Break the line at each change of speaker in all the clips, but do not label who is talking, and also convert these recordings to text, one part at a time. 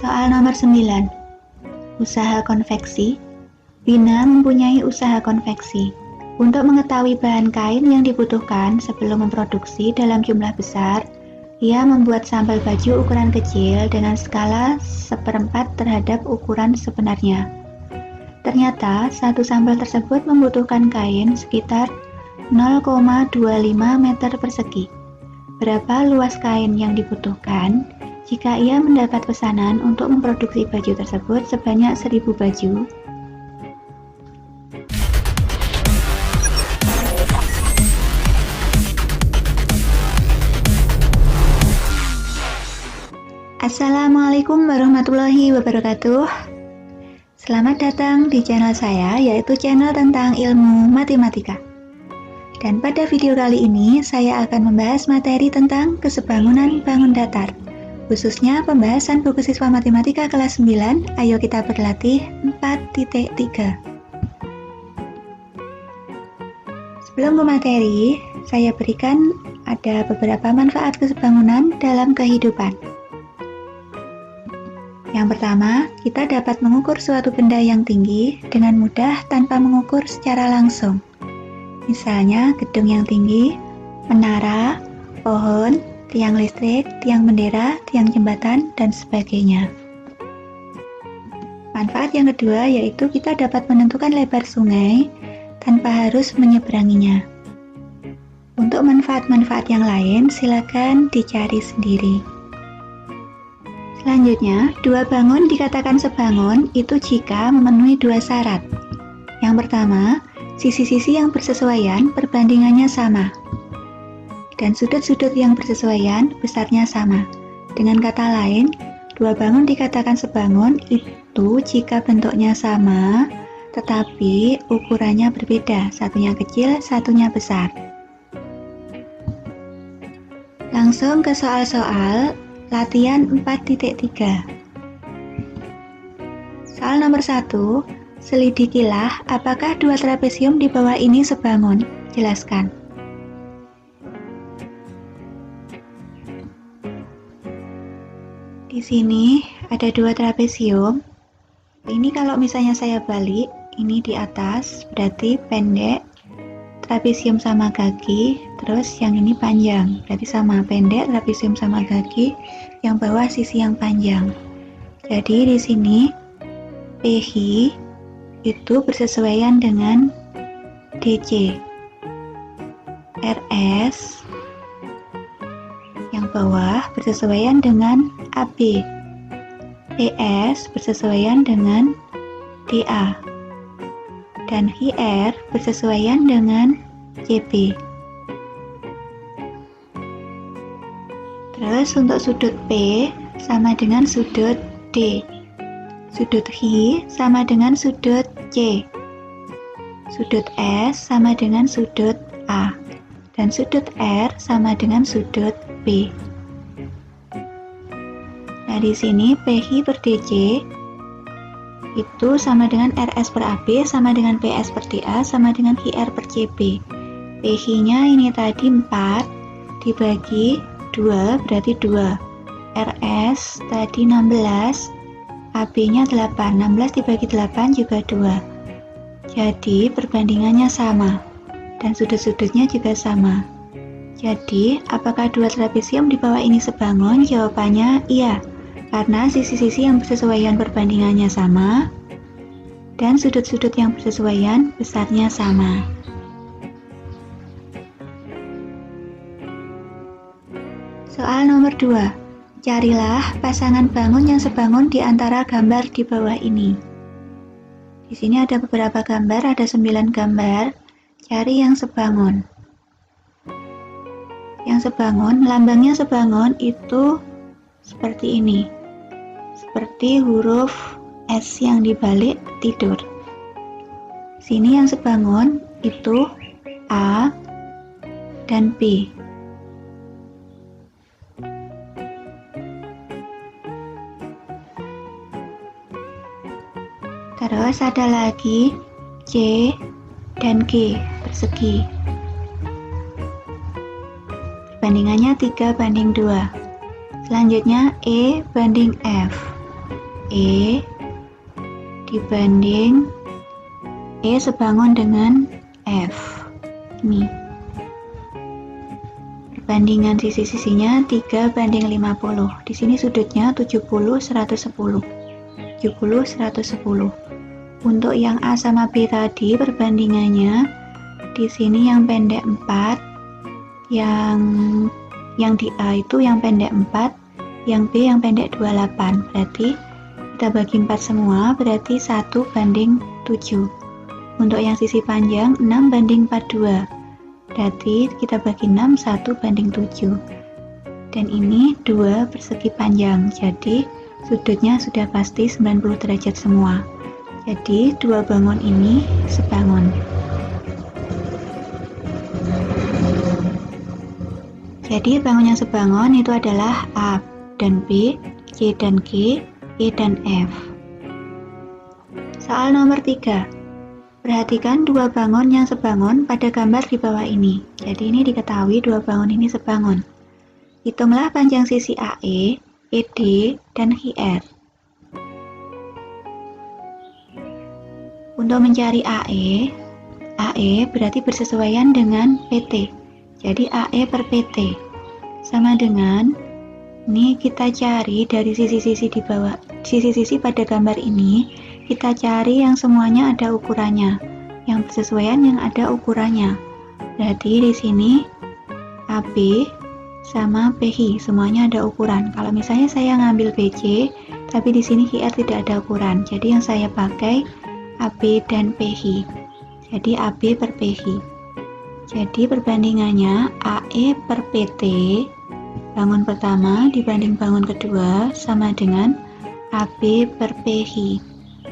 Soal nomor 9. Usaha konveksi. Bina mempunyai usaha konveksi. Untuk mengetahui bahan kain yang dibutuhkan sebelum memproduksi dalam jumlah besar, ia membuat sampel baju ukuran kecil dengan skala 1/4 terhadap ukuran sebenarnya. Ternyata, satu sampel tersebut membutuhkan kain sekitar 0,25 meter persegi. Berapa luas kain yang dibutuhkan jika ia mendapat pesanan untuk memproduksi baju tersebut sebanyak 1000 baju? Assalamualaikum warahmatullahi wabarakatuh. Selamat datang di channel saya, yaitu channel tentang ilmu matematika. Dan pada video kali ini, saya akan membahas materi tentang kesebangunan bangun datar, khususnya pembahasan buku siswa matematika kelas 9. Ayo kita berlatih 4.3. Sebelum ke materi, saya berikan ada beberapa manfaat kesebangunan dalam kehidupan. Yang pertama, kita dapat mengukur suatu benda yang tinggi dengan mudah tanpa mengukur secara langsung. Misalnya, gedung yang tinggi, menara, pohon, tiang listrik, tiang bendera, tiang jembatan, dan sebagainya. Manfaat yang kedua yaitu kita dapat menentukan lebar sungai tanpa harus menyeberanginya. Untuk manfaat-manfaat yang lain, silakan dicari sendiri. Selanjutnya, dua bangun dikatakan sebangun itu jika memenuhi dua syarat. Yang pertama, sisi-sisi yang bersesuaian perbandingannya sama, dan sudut-sudut yang bersesuaian besarnya sama. Dengan kata lain, dua bangun dikatakan sebangun itu jika bentuknya sama, tetapi ukurannya berbeda, satunya kecil, satunya besar. Langsung ke soal-soal latihan 4.3. Soal nomor 1, selidikilah apakah dua trapesium di bawah ini sebangun. Jelaskan. Di sini ada dua trapesium. Ini kalau misalnya saya balik, ini di atas berarti pendek, trapesium sama kaki, terus yang ini panjang, berarti sama pendek, trapesium sama kaki, yang bawah sisi yang panjang. Jadi di sini PH itu bersesuaian dengan DC. RS yang bawah bersesuaian dengan AB. PS bersesuaian dengan DA. Dan HR bersesuaian dengan CB. Terus untuk sudut P sama dengan sudut D. Sudut H sama dengan sudut C. Sudut S sama dengan sudut A. Dan sudut R sama dengan sudut B. Nah, di sini PH per DC itu sama dengan RS per AB, sama dengan PS per DA, sama dengan HR per CB. PH-nya ini tadi 4, dibagi 2, berarti 2. RS tadi 16, AB-nya 8. 16 dibagi 8 juga 2. Jadi, perbandingannya sama. Dan sudut-sudutnya juga sama. Jadi, apakah dua trapesium di bawah ini sebangun? Jawabannya iya. Karena sisi-sisi yang bersesuaian perbandingannya sama, dan sudut-sudut yang bersesuaian besarnya sama. Soal nomor 2. Carilah pasangan bangun yang sebangun di antara gambar di bawah ini. Di sini ada beberapa gambar, ada 9 gambar. Cari yang sebangun. Yang sebangun, lambangnya sebangun itu seperti ini. Seperti huruf S yang dibalik tidur. Sini yang sebangun itu A dan B. Terus ada lagi C dan G persegi. Perbandingannya 3:2. Selanjutnya E banding F. E dibanding E sebangun dengan F. Ini perbandingan sisi-sisinya 3:50. Di sini sudutnya 70 110. 70 110. Untuk yang A sama B tadi perbandingannya di sini yang pendek 4, yang di A itu yang pendek 4, yang B yang pendek 28. Berarti kita bagi 4 semua, berarti 1:7. Untuk yang sisi panjang 6:42. Berarti kita bagi 6 1:7. Dan ini 2 persegi panjang. Jadi sudutnya sudah pasti 90 derajat semua. Jadi dua bangun ini sebangun. Jadi bangun yang sebangun itu adalah A dan B, C dan G, E dan F. Soal nomor 3. Perhatikan dua bangun yang sebangun pada gambar di bawah ini. Jadi ini diketahui dua bangun ini sebangun. Hitunglah panjang sisi AE, ED, dan HR. Untuk mencari AE berarti bersesuaian dengan PT. Jadi AE per PT sama dengan, ini kita cari dari sisi-sisi di bawah, sisi-sisi pada gambar ini, kita cari yang semuanya ada ukurannya, yang bersesuaian yang ada ukurannya. Berarti di sini AB sama PH semuanya ada ukuran. Kalau misalnya saya ngambil BC, tapi di sini HR tidak ada ukuran. Jadi yang saya pakai AB dan PH. Jadi AB per PH. Jadi perbandingannya AE per PT bangun pertama dibanding bangun kedua sama dengan AB per PH.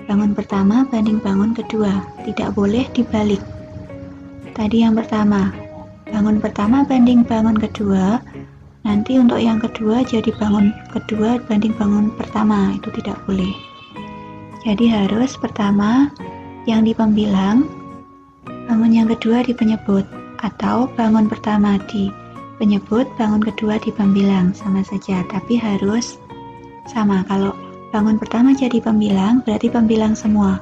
Bangun pertama banding bangun kedua. Tidak boleh dibalik. Tadi yang pertama, bangun pertama banding bangun kedua. Nanti untuk yang kedua jadi bangun kedua banding bangun pertama. Itu tidak boleh. Jadi harus pertama yang di pembilang, bangun yang kedua di penyebut, atau bangun pertama di penyebut, bangun kedua di pembilang, sama saja, tapi harus sama. Kalau bangun pertama jadi pembilang, berarti pembilang semua.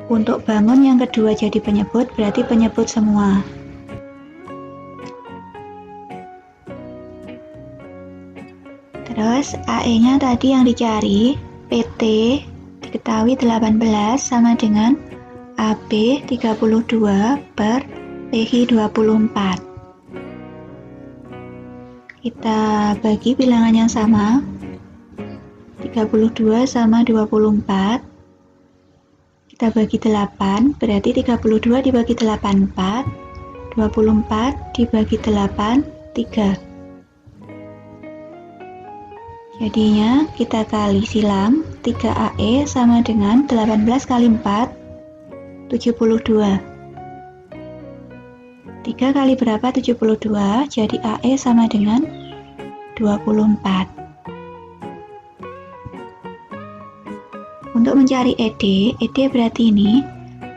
Untuk bangun yang kedua jadi penyebut, berarti penyebut semua. Terus AE-nya tadi yang dicari, PT diketahui 18 sama dengan AB 32 per PH 24. Kita bagi bilangan yang sama. 32 sama 24. Kita bagi 8, berarti 32 dibagi 8, 4. 24 dibagi 8, 3. Jadinya kita kali silang, 3AE sama dengan 18 kali 4, 72. 3 kali berapa? 72, jadi AE sama dengan 24. Untuk mencari ED berarti ini,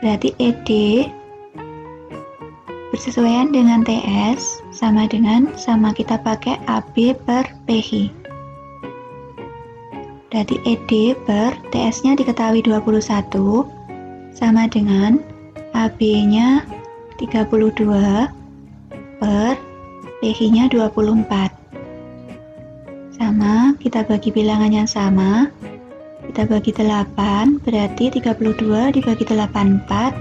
berarti ED bersesuaian dengan TS sama kita pakai AB per PH. Berarti ED per TS-nya diketahui 21 sama dengan AB-nya 32 per PH-nya 24. Sama, kita bagi bilangan yang sama. Kita bagi 8, berarti 32 dibagi 8, 4.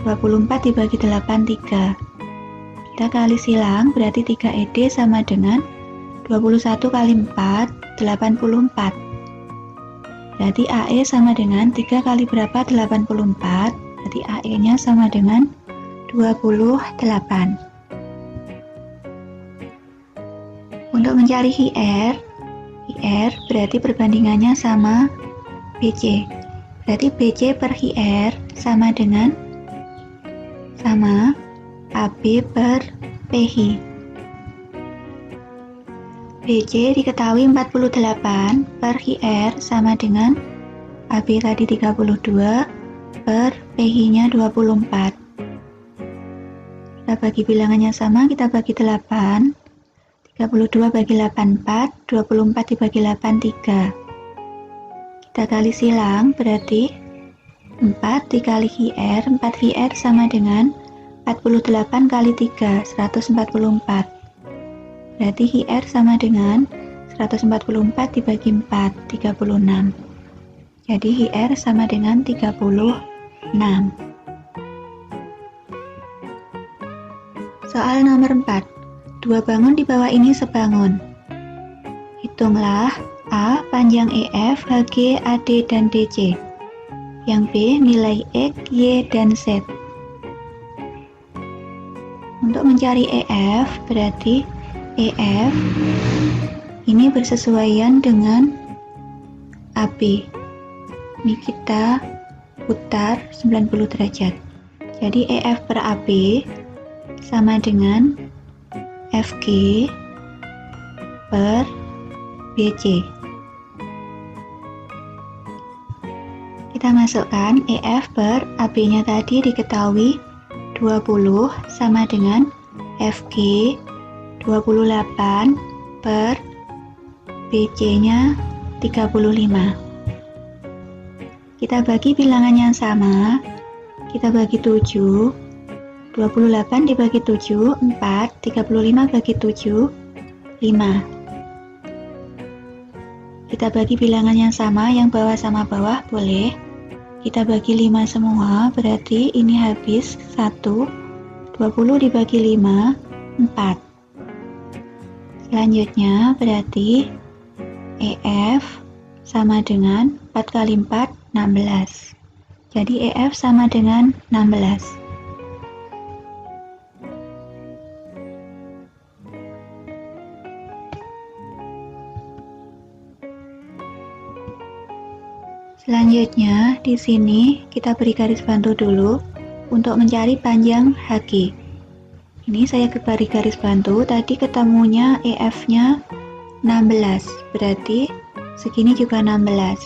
24 dibagi 8, 3. Kita kali silang, berarti 3ED sama dengan 21 kali 4, 84. Berarti AE sama dengan 3 kali berapa? 84. Berarti AE-nya sama dengan 28. Untuk mencari HR berarti perbandingannya sama BC. Berarti BC per HR sama dengan AB per PH. BC diketahui 48 per HR sama dengan AB tadi 32 per PH-nya 24. Kita bagi bilangannya sama, kita bagi 8. 32 bagi 8, 4. 24 dibagi 8, 3. Kita kali silang berarti 4 dikali HR, 4 HR sama dengan 48 kali 3, 144. Berarti HR sama dengan 144 dibagi 4, 36. Jadi HR sama dengan 36. Soal nomor 4. Dua bangun di bawah ini sebangun. Hitunglah A. Panjang EF, HG, AD, dan DC. Yang B. Nilai X, Y, dan Z. Untuk mencari EF, berarti EF ini bersesuaian dengan AB. Ini kita putar 90 derajat. Jadi EF per AB sama dengan FG per BC. Kita masukkan EF per AB-nya tadi diketahui 20 sama dengan FG 28 per BC-nya 35. Kita bagi bilangan yang sama. Kita bagi 7. 28 dibagi 7, 4. 35 bagi 7, 5. Kita bagi bilangan yang sama, yang bawah sama bawah boleh. Kita bagi 5 semua, berarti ini habis 1. 20 dibagi 5, 4. Selanjutnya berarti EF sama dengan 4 kali 4, 16. Jadi EF sama dengan 16. Selanjutnya, di sini kita beri garis bantu dulu untuk mencari panjang HG. Ini saya beri garis bantu, tadi ketemunya EF-nya 16, berarti segini juga 16.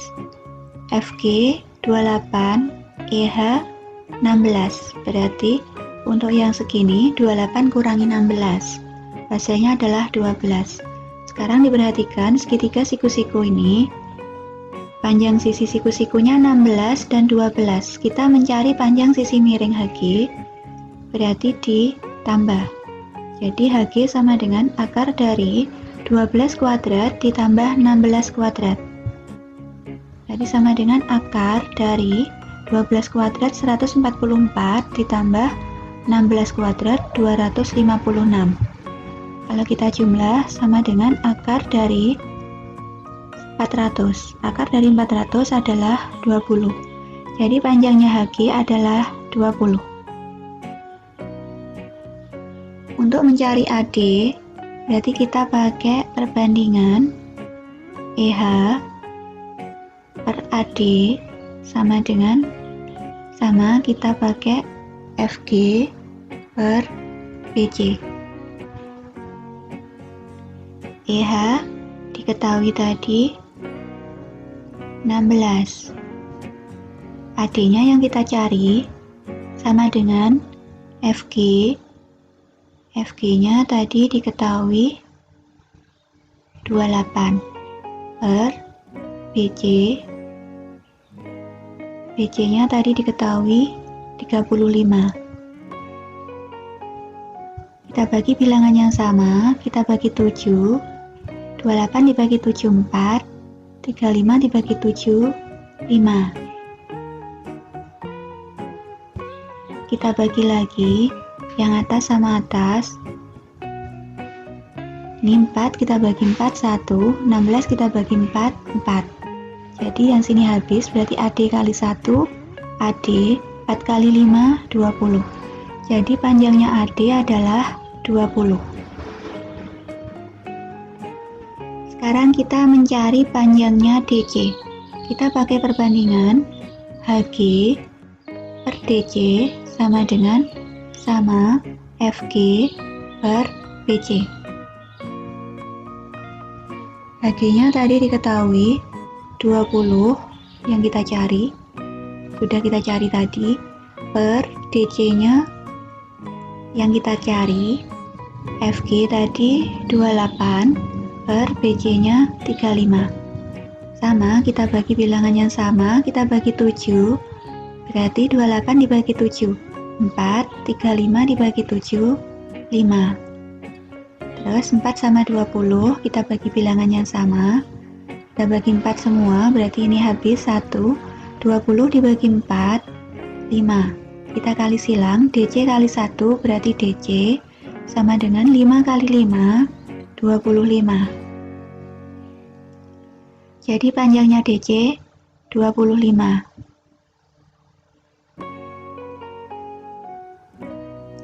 FG 28, EH 16, berarti untuk yang segini 28 kurangi 16, hasilnya adalah 12. Sekarang diperhatikan segitiga siku-siku ini, panjang sisi siku-sikunya 16 dan 12. Kita mencari panjang sisi miring HG, berarti ditambah. Jadi HG sama dengan akar dari 12 kuadrat ditambah 16 kuadrat. Jadi sama dengan akar dari 12 kuadrat 144 ditambah 16 kuadrat 256. Kalau kita jumlah sama dengan akar dari 400. Akar dari 400 adalah 20. Jadi panjangnya HG adalah 20. Untuk mencari AD, berarti kita pakai perbandingan EH per AD sama dengan kita pakai FG per BC. EH diketahui tadi 16. AD-nya yang kita cari sama dengan FG. FG-nya tadi diketahui 28 per BC. BC-nya tadi diketahui 35. Kita bagi bilangan yang sama, kita bagi 7. 28 dibagi 7, 4. 35 dibagi 7, 5. Kita bagi lagi, yang atas sama atas. Ini 4, kita bagi 4, 1. 16 kita bagi 4, 4. Jadi yang sini habis, berarti AD kali 1, AD 4 kali 5, 20. Jadi panjangnya AD adalah 20. Sekarang kita mencari panjangnya DC. Kita pakai perbandingan HG per DC sama dengan FG per BC. HG-nya tadi diketahui 20 yang kita cari. Sudah kita cari tadi. Per DC-nya yang kita cari. FG tadi 28 per BC-nya 35. Sama, kita bagi bilangan yang sama, kita bagi 7, berarti 28 dibagi 7, 4, 35 dibagi 7, 5. Terus 4 sama 20, kita bagi bilangan yang sama, kita bagi 4 semua, berarti ini habis 1, 20 dibagi 4, 5. Kita kali silang, DC kali 1 berarti DC sama dengan 5 kali 5, 25. Jadi panjangnya DC 25.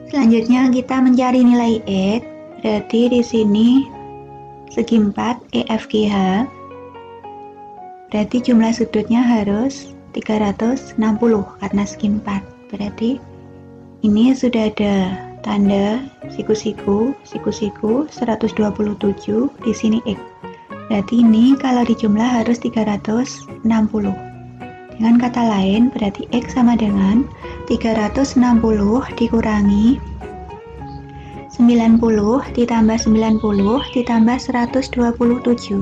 Selanjutnya kita mencari nilai X, berarti di sini segi 4 EFGH, berarti jumlah sudutnya harus 360 karena segi 4. Berarti ini sudah ada tanda siku-siku 127, di sini X. Berarti ini kalau dijumlah harus 360. Dengan kata lain, berarti X sama dengan 360 dikurangi 90 ditambah 90 ditambah 127.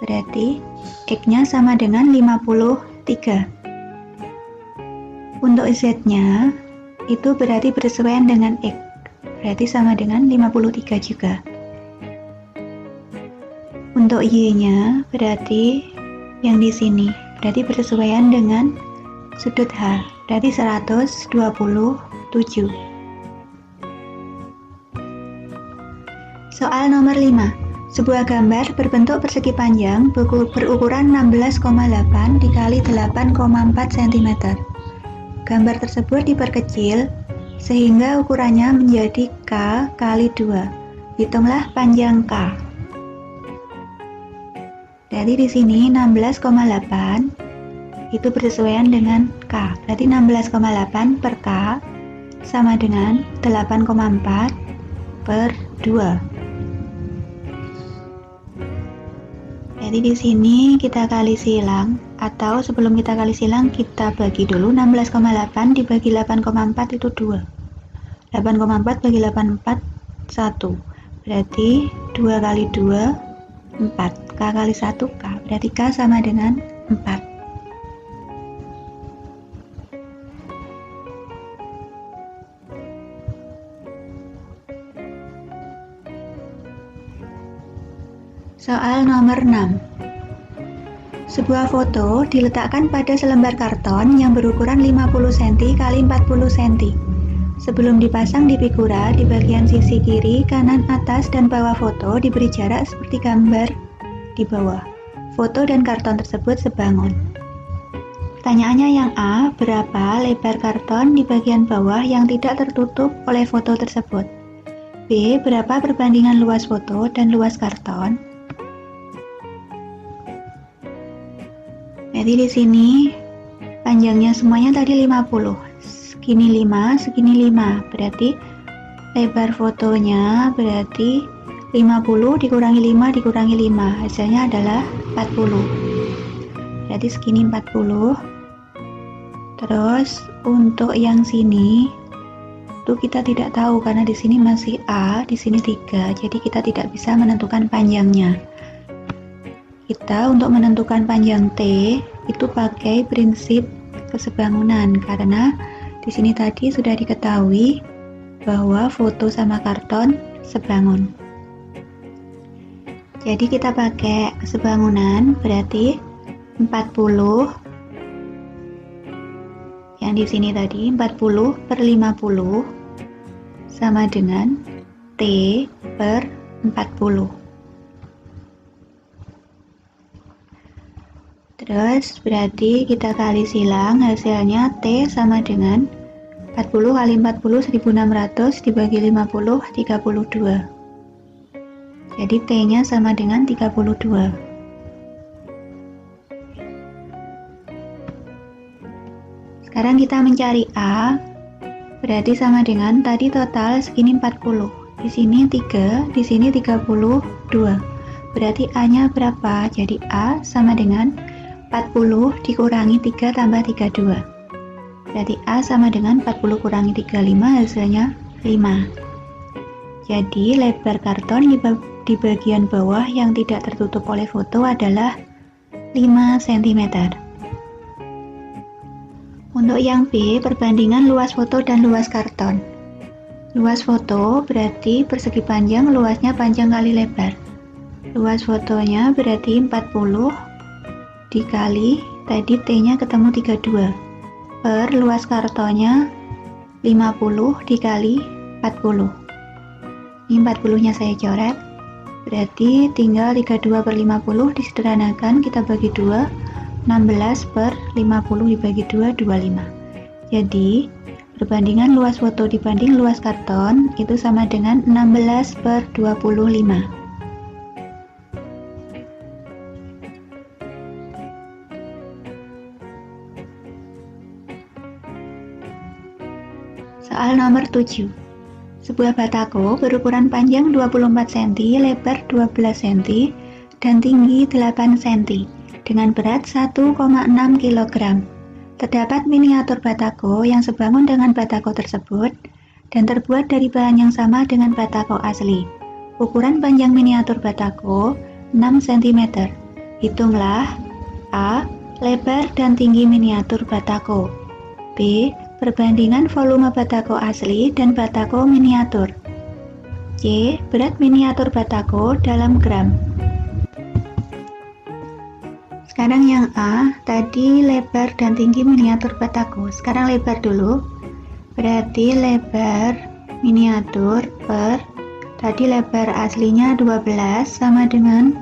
Berarti X-nya sama dengan 53. Untuk Z-nya itu berarti bersesuaian dengan X, berarti sama dengan 53 juga. Untuk Y-nya berarti yang di sini, berarti bersesuaian dengan sudut H, berarti 127. Soal nomor 5. Sebuah gambar berbentuk persegi panjang berukuran 16,8 dikali 8,4 cm. Gambar tersebut diperkecil sehingga ukurannya menjadi K kali 2. Hitunglah panjang K. Jadi di sini 16,8 itu bersesuaian dengan K. Berarti 16,8 per K sama dengan 8,4 per 2. Jadi di sini kita kali silang, atau sebelum kita kali silang kita bagi dulu. 16,8 dibagi 8,4 itu 2. 8,4 bagi 8,4 1. Berarti 2 kali 2 4. K kali 1 K. Berarti K sama dengan 4. Soal nomor 6. Sebuah foto diletakkan pada selembar karton yang berukuran 50 cm x 40 cm. Sebelum dipasang di figura, di bagian sisi kiri, kanan, atas, dan bawah foto diberi jarak seperti gambar di bawah. Foto dan karton tersebut sebangun. Pertanyaannya yang A, berapa lebar karton di bagian bawah yang tidak tertutup oleh foto tersebut? B, berapa perbandingan luas foto dan luas karton? Jadi di sini panjangnya semuanya tadi 50. Segini 5, segini 5. Berarti lebar fotonya berarti 50 dikurangi 5 dikurangi 5. Hasilnya adalah 40. Berarti segini 40. Terus untuk yang sini itu kita tidak tahu karena di sini masih A, di sini 3. Jadi kita tidak bisa menentukan panjangnya. Kita untuk menentukan panjang T itu pakai prinsip kesebangunan karena di sini tadi sudah diketahui bahwa foto sama karton sebangun. Jadi kita pakai kesebangunan berarti 40 yang di sini tadi 40 per 50 sama dengan T per 40. Terus berarti kita kali silang, hasilnya T sama dengan 40 kali 40 1600 dibagi 50 32. Jadi T nya sama dengan 32. Sekarang kita mencari A, berarti sama dengan tadi total segini 40. Di sini 3, di sini 32. Berarti A nya berapa? Jadi A sama dengan 40 dikurangi 3 tambah 32. Berarti A sama dengan 40 kurangi 35, hasilnya 5. Jadi lebar karton di bagian bawah yang tidak tertutup oleh foto adalah 5 cm. Untuk yang B, perbandingan luas foto dan luas karton. Luas foto berarti persegi panjang, luasnya panjang kali lebar. Luas fotonya berarti 40 dikali, tadi T-nya ketemu 32, per luas kartonnya 50 dikali 40. Ini 40-nya saya coret, berarti tinggal 32 per 50 disederhanakan, kita bagi 2, 16 per 50 dibagi 2, 25. Jadi, perbandingan luas foto dibanding luas karton itu sama dengan 16 per 25. Soal nomor 7. Sebuah batako berukuran panjang 24 cm, lebar 12 cm, dan tinggi 8 cm, dengan berat 1,6 kg. Terdapat miniatur batako yang sebangun dengan batako tersebut dan terbuat dari bahan yang sama dengan batako asli. Ukuran panjang miniatur batako 6 cm. Hitunglah A. Lebar dan tinggi miniatur batako. B. Perbandingan volume batako asli dan batako miniatur. C. Berat miniatur batako dalam gram. Sekarang yang A, tadi lebar dan tinggi miniatur batako. Sekarang lebar dulu. Berarti lebar miniatur per, tadi lebar aslinya 12 sama dengan,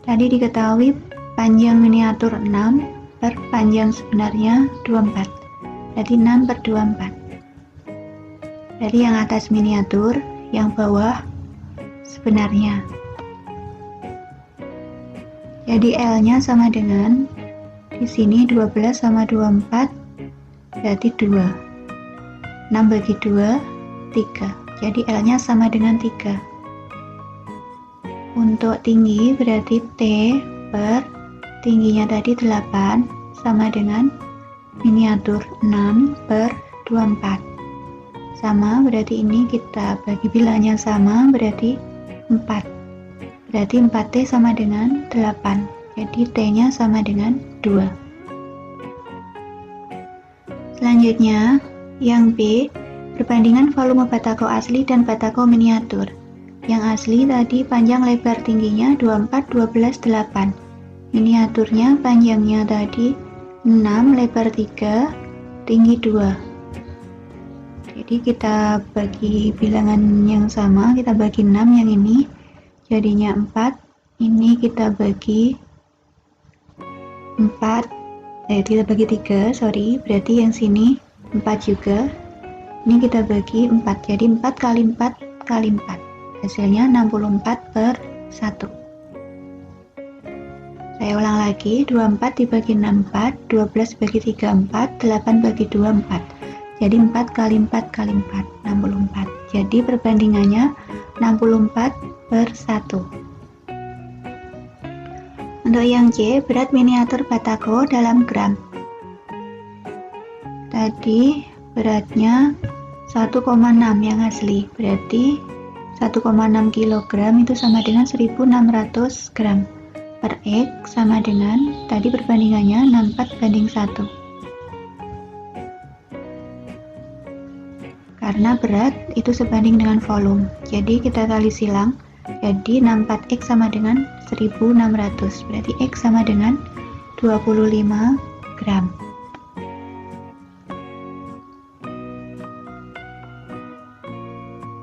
tadi diketahui panjang miniatur 6 per panjang sebenarnya 24. Berarti 6 per 24. Jadi yang atas miniatur, yang bawah sebenarnya. Jadi L-nya sama dengan, di sini 12 sama 24, berarti 2. 6 bagi 2, 3. Jadi L-nya sama dengan 3. Untuk tinggi berarti T per, tingginya tadi 8, sama dengan miniatur 6 per 24. Sama, berarti ini kita bagi bilangnya sama, berarti 4. Berarti 4T sama dengan 8. Jadi T-nya sama dengan 2. Selanjutnya, yang B, perbandingan volume batako asli dan batako miniatur. Yang asli tadi panjang lebar tingginya 24, 12, 8. Miniaturnya panjangnya tadi 6, lebar 3, tinggi 2. Jadi kita bagi bilangan yang sama, kita bagi 6 yang ini, jadinya 4. Ini kita bagi 4, kita bagi 3, sorry, berarti yang sini 4 juga. Ini kita bagi 4, jadi 4 kali 4 kali 4. Hasilnya 64 per 1. Saya ulang lagi, 24 dibagi 6, 4, 12 bagi 3, 4, 8 bagi 2, 4. Jadi 4 kali 4 kali 4, 64. Jadi perbandingannya 64 per 1. Untuk yang C, berat miniatur batako dalam gram. Tadi beratnya 1,6 yang asli, berarti 1,6 kg itu sama dengan 1600 gram. Per X sama dengan, tadi perbandingannya 64 banding 1. Karena berat itu sebanding dengan volume, jadi kita kali silang, jadi 64X sama dengan 1600, berarti X sama dengan 25 gram.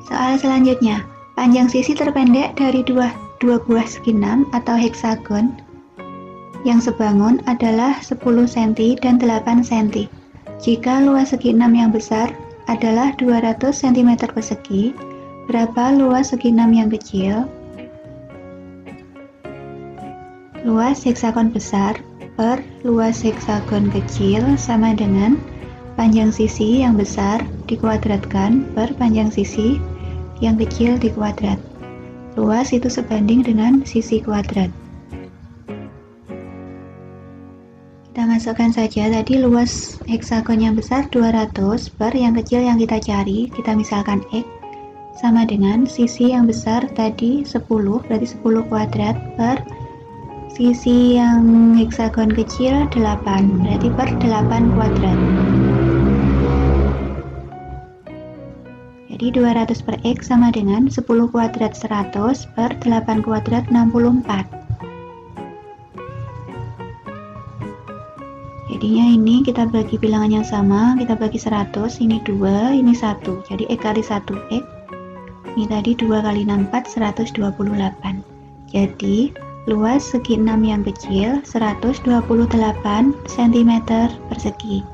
Soal selanjutnya, panjang sisi terpendek dari dua buah segi 6 atau heksagon yang sebangun adalah 10 cm dan 8 cm. Jika luas segi 6 yang besar adalah 200 cm persegi, berapa luas segi 6 yang kecil? Luas heksagon besar per luas heksagon kecil sama dengan panjang sisi yang besar dikuadratkan per panjang sisi yang kecil dikuadrat. Luas itu sebanding dengan sisi kuadrat. Kita masukkan saja tadi luas heksagon yang besar 200 per yang kecil yang kita cari, kita misalkan X, sama dengan sisi yang besar tadi 10, berarti 10 kuadrat per Sisi yang heksagon kecil 8, berarti per 8 kuadrat. Jadi 200 per X sama dengan 10 kuadrat 100 per 8 kuadrat 64. Jadinya ini kita bagi bilangan yang sama, kita bagi 100, ini 2, ini 1. Jadi X kali 1 X. Ini tadi 2 kali 64, 128. Jadi luas segi 6 yang kecil 128 cm persegi.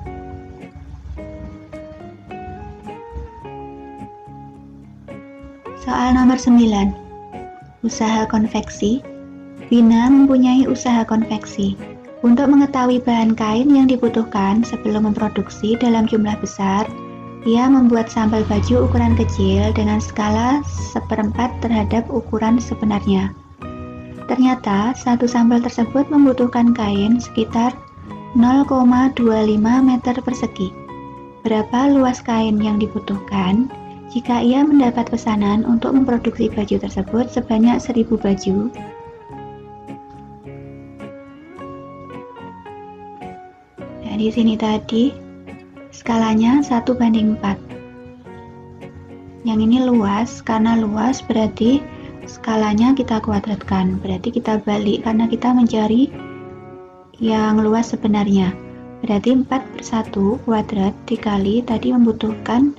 Soal nomor 9. Usaha konveksi. Vina mempunyai usaha konveksi. Untuk mengetahui bahan kain yang dibutuhkan sebelum memproduksi dalam jumlah besar, ia membuat sampel baju ukuran kecil dengan skala 1/4 terhadap ukuran sebenarnya. Ternyata, satu sampel tersebut membutuhkan kain sekitar 0,25 meter persegi. Berapa luas kain yang dibutuhkan jika ia mendapat pesanan untuk memproduksi baju tersebut sebanyak 1000 baju? Nah, di sini tadi skalanya 1/4. Yang ini luas, karena luas berarti skalanya kita kuadratkan. Berarti kita balik karena kita mencari yang luas sebenarnya. Berarti 4/1 kuadrat dikali tadi membutuhkan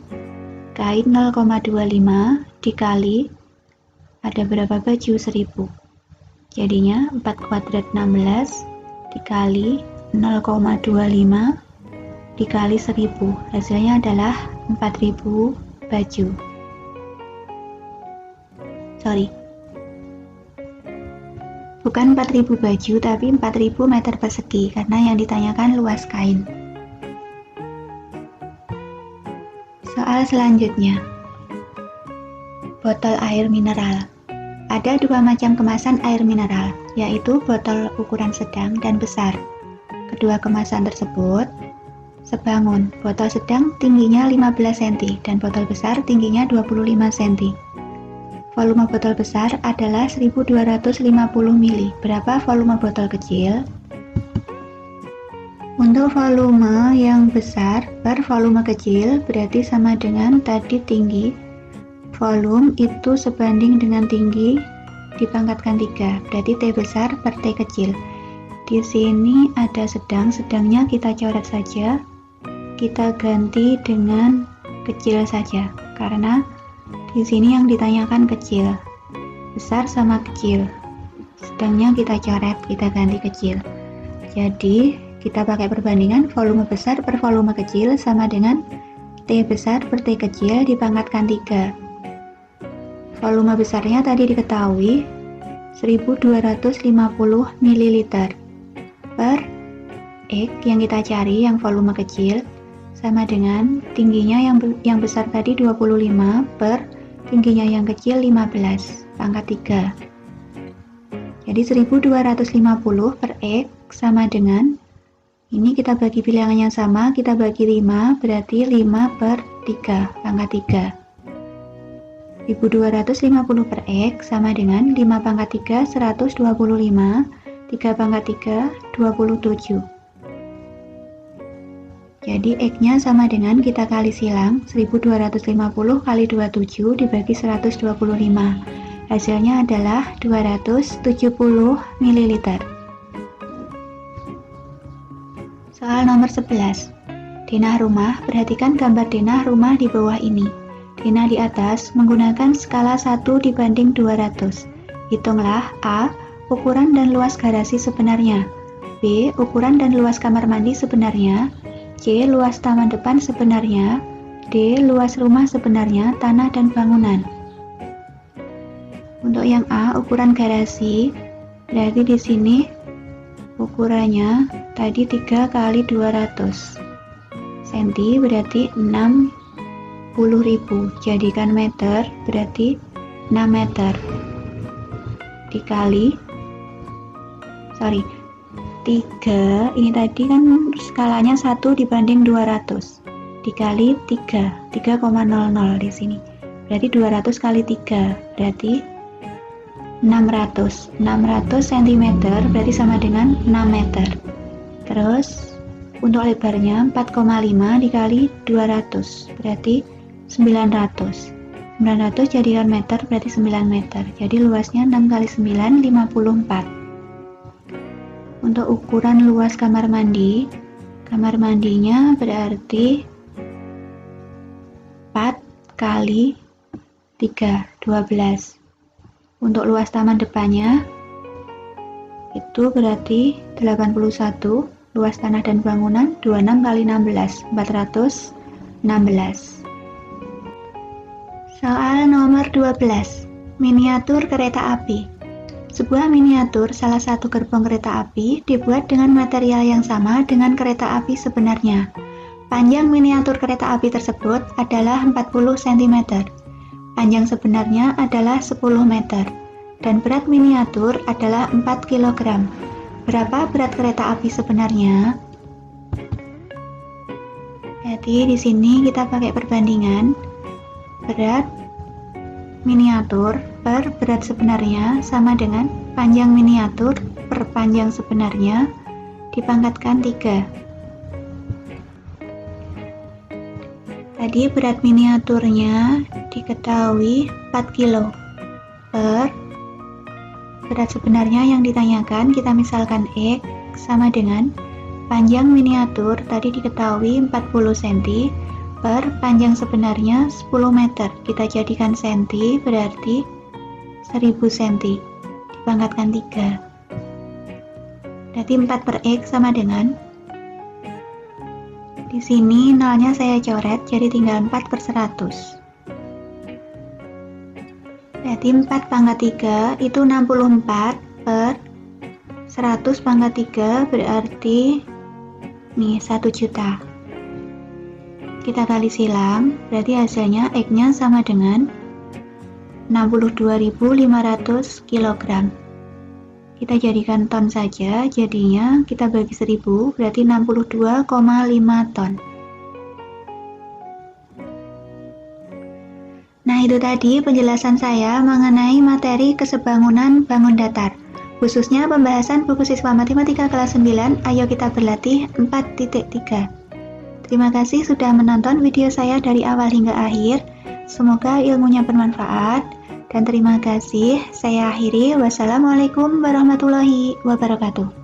kain 0,25 dikali ada berapa baju? 1000. Jadinya 4 kuadrat 16 dikali 0,25 dikali 10. Hasilnya adalah 4000 baju. Bukan 4000 baju, tapi 4000 meter persegi, karena yang ditanyakan luas kain. Soal selanjutnya. Botol air mineral. Ada dua macam kemasan air mineral, yaitu botol ukuran sedang dan besar. Kedua kemasan tersebut sebangun. Botol sedang tingginya 15 cm dan botol besar tingginya 25 cm. Volume botol besar adalah 1250 ml. Berapa volume botol kecil? Untuk volume yang besar per volume kecil berarti sama dengan tadi tinggi. Volume itu sebanding dengan tinggi dipangkatkan 3. Berarti T besar per T kecil. Di sini ada sedang, sedangnya kita coret saja. Kita ganti dengan kecil saja karena di sini yang ditanyakan kecil. Besar sama kecil. Sedangnya kita coret, kita ganti kecil. Jadi kita pakai perbandingan volume besar per volume kecil sama dengan T besar per T kecil dipangkatkan 3. Volume besarnya tadi diketahui 1250 ml per X yang kita cari yang volume kecil sama dengan tingginya yang besar tadi 25 per tingginya yang kecil 15 pangkat 3. Jadi 1250 per X sama dengan ini kita bagi bilangan yang sama, kita bagi 5, berarti 5 per 3, pangkat 3. 1250 per X sama dengan 5 pangkat 3, 125, 3 pangkat 3, 27. Jadi X-nya sama dengan kita kali silang, 1250 kali 27 dibagi 125. Hasilnya adalah 270 ml. Soal nomor 11. Denah rumah, perhatikan gambar denah rumah di bawah ini. Denah di atas menggunakan skala 1/200. Hitunglah A. Ukuran dan luas garasi sebenarnya. B. Ukuran dan luas kamar mandi sebenarnya. C. Luas taman depan sebenarnya. D. Luas rumah sebenarnya, tanah dan bangunan. Untuk yang A, ukuran garasi, berarti di sini ukurannya tadi 3 kali 200 cm berarti 60.000. Jadikan meter berarti 6 meter dikali 3, ini tadi kan skalanya 1/200 dikali 3,00 di sini berarti 200 kali 3 berarti 600 cm berarti sama dengan 6 meter. Terus untuk lebarnya 4,5 dikali 200 berarti 900 jadikan meter berarti 9 meter. Jadi luasnya 6 kali 9 54. Untuk ukuran luas kamar mandinya berarti 4 kali 3 12. Untuk luas taman depannya itu berarti 81. Luas tanah dan bangunan 26 kali 16 416. Soal nomor 12. Miniatur kereta api. Sebuah miniatur salah satu gerbong kereta api dibuat dengan material yang sama dengan kereta api sebenarnya. Panjang miniatur kereta api tersebut adalah 40 cm. Panjang sebenarnya adalah 10 meter. Dan berat miniatur adalah 4 kg. Berapa berat kereta api sebenarnya? Jadi di sini kita pakai perbandingan berat miniatur per berat sebenarnya sama dengan panjang miniatur per panjang sebenarnya dipangkatkan 3. Tadi berat miniaturnya diketahui 4 kg per berat sebenarnya yang ditanyakan, kita misalkan X sama dengan panjang miniatur tadi diketahui 40 cm per panjang sebenarnya 10 meter. Kita jadikan cm berarti 1000 cm dipangkatkan 3. Berarti 4 per X sama dengan, di sini nolnya saya coret jadi tinggal 4 per 100. Berarti 4 pangkat 3 itu 64 per 100 pangkat 3 berarti nih 1 juta. Kita kali silang berarti hasilnya X-nya sama dengan 62.500 kg. Kita jadikan ton saja, jadinya kita bagi 1000 berarti 62,5 ton. Nah, itu tadi penjelasan saya mengenai materi kesebangunan bangun datar, khususnya pembahasan buku siswa matematika kelas 9, ayo kita berlatih 4.3. Terima kasih sudah menonton video saya dari awal hingga akhir, semoga ilmunya bermanfaat, dan terima kasih, saya akhiri, wassalamualaikum warahmatullahi wabarakatuh.